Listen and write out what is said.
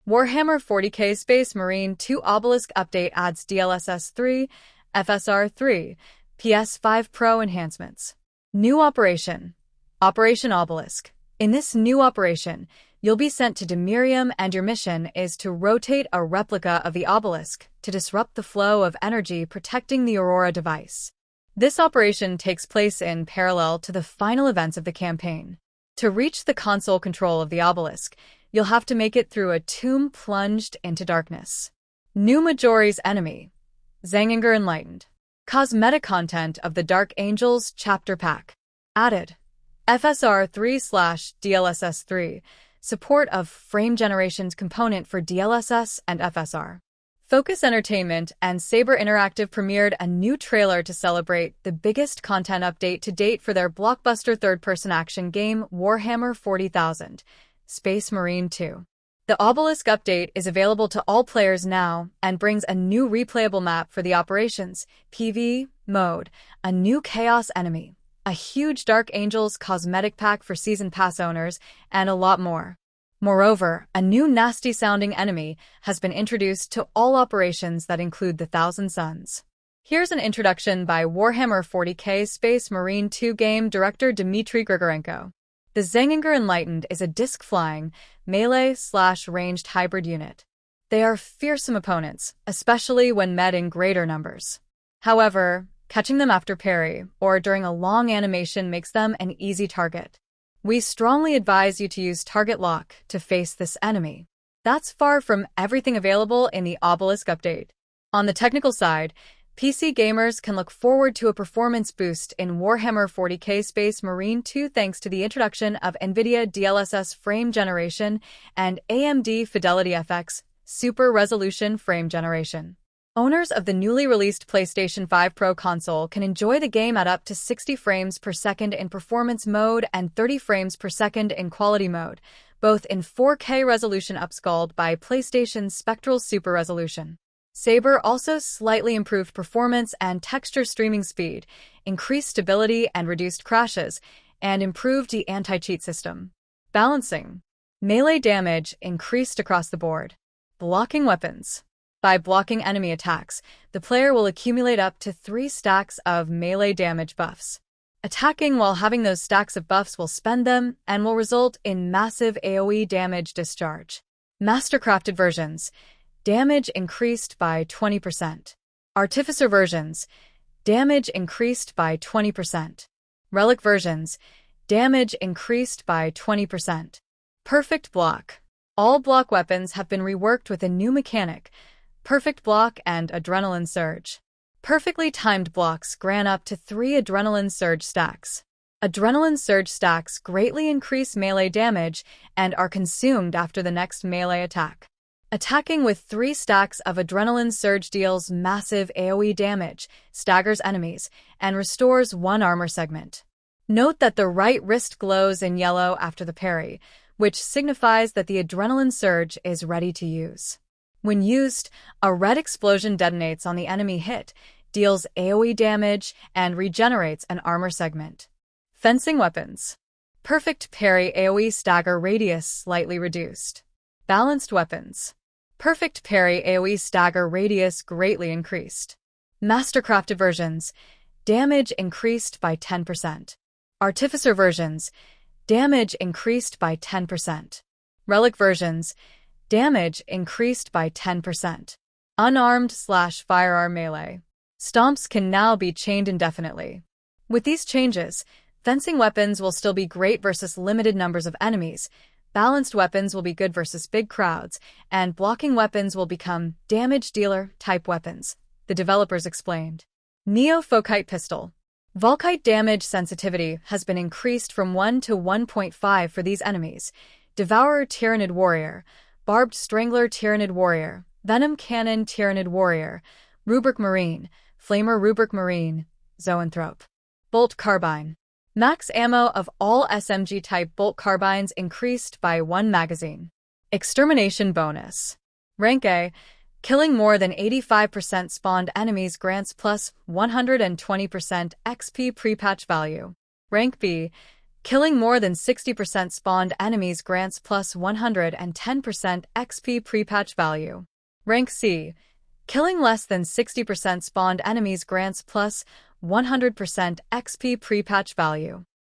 Warhammer 40K Space Marine 2 Obelisk update adds DLSS 3, FSR 3, PS5 Pro enhancements. New operation. Operation Obelisk. In this new operation, you'll be sent to Demerium and your mission is to rotate a replica of the obelisk to disrupt the flow of energy protecting the Aurora device. This operation takes place in parallel to the final events of the campaign. To reach the console control of the obelisk, you'll have to make it through a tomb plunged into darkness. New Majoris enemy. Tzaangor Enlightened. Cosmetic content of the Dark Angels Chapter Pack. Added. FSR 3/DLSS 3. Support of frame generations component for DLSS and FSR. Focus Entertainment and Saber Interactive premiered a new trailer to celebrate the biggest content update to date for their blockbuster third-person action game Warhammer 40,000, Space Marine 2. The Obelisk update is available to all players now and brings a new replayable map for the Operations PV mode, a new Chaos enemy, a huge Dark Angels cosmetic pack for Season Pass owners, and a lot more. Moreover, a new nasty-sounding enemy has been introduced to all operations that include the Thousand Suns. Here's an introduction by Warhammer 40K Space Marine 2 game director Dmitry Grigorenko. The Tzaangor Enlightened is a disc-flying, melee/ranged hybrid unit. They are fearsome opponents, especially when met in greater numbers. However, catching them after parry or during a long animation makes them an easy target. We strongly advise you to use target lock to face this enemy. That's far from everything available in the Obelisk update. On the technical side, PC gamers can look forward to a performance boost in Warhammer 40K Space Marine 2 thanks to the introduction of NVIDIA DLSS frame generation and AMD Fidelity FX Super Resolution frame generation. Owners of the newly released PlayStation 5 Pro console can enjoy the game at up to 60 frames per second in performance mode and 30 frames per second in quality mode, both in 4K resolution upscaled by PlayStation's Spectral Super Resolution. Saber also slightly improved performance and texture streaming speed, increased stability and reduced crashes, and improved the anti-cheat system. Balancing. Melee damage increased across the board. Blocking weapons. By blocking enemy attacks, the player will accumulate up to 3 stacks of melee damage buffs. Attacking while having those stacks of buffs will spend them and will result in massive AoE damage discharge. Mastercrafted versions. Damage increased by 20%. Artificer versions. Damage increased by 20%. Relic versions. Damage increased by 20%. Perfect block. All block weapons have been reworked with a new mechanic, Perfect Block and Adrenaline Surge. Perfectly timed blocks grant up to 3 Adrenaline Surge stacks. Adrenaline Surge stacks greatly increase melee damage and are consumed after the next melee attack. Attacking with 3 stacks of Adrenaline Surge deals massive AoE damage, staggers enemies, and restores 1 armor segment. Note that the right wrist glows in yellow after the parry, which signifies that the Adrenaline Surge is ready to use. When used, a red explosion detonates on the enemy hit, deals AoE damage, and regenerates an armor segment. Fencing weapons. Perfect parry AoE stagger radius slightly reduced. Balanced weapons. Perfect parry AoE stagger radius greatly increased. Mastercrafted versions. Damage increased by 10%. Artificer versions. Damage increased by 10%. Relic versions. Damage increased by 10%. Unarmed/firearm melee. Stomps can now be chained indefinitely. With these changes, fencing weapons will still be great versus limited numbers of enemies, balanced weapons will be good versus big crowds, and blocking weapons will become damage dealer type weapons, the developers explained. Neo-Fokite Pistol. Volkite damage sensitivity has been increased from 1 to 1.5 for these enemies. Devourer Tyrannid Warrior, Barbed Strangler Tyrannid Warrior, Venom Cannon Tyrannid Warrior, Rubric Marine, Flamer Rubric Marine, Zoanthrope. Bolt Carbine. Max ammo of all SMG-type bolt carbines increased by 1 magazine. Extermination bonus. Rank A. Killing more than 85% spawned enemies grants plus 120% XP pre-patch value. Rank B. Killing more than 60% spawned enemies grants plus 110% XP pre-patch value. Rank C. Killing less than 60% spawned enemies grants plus 100% XP pre-patch value.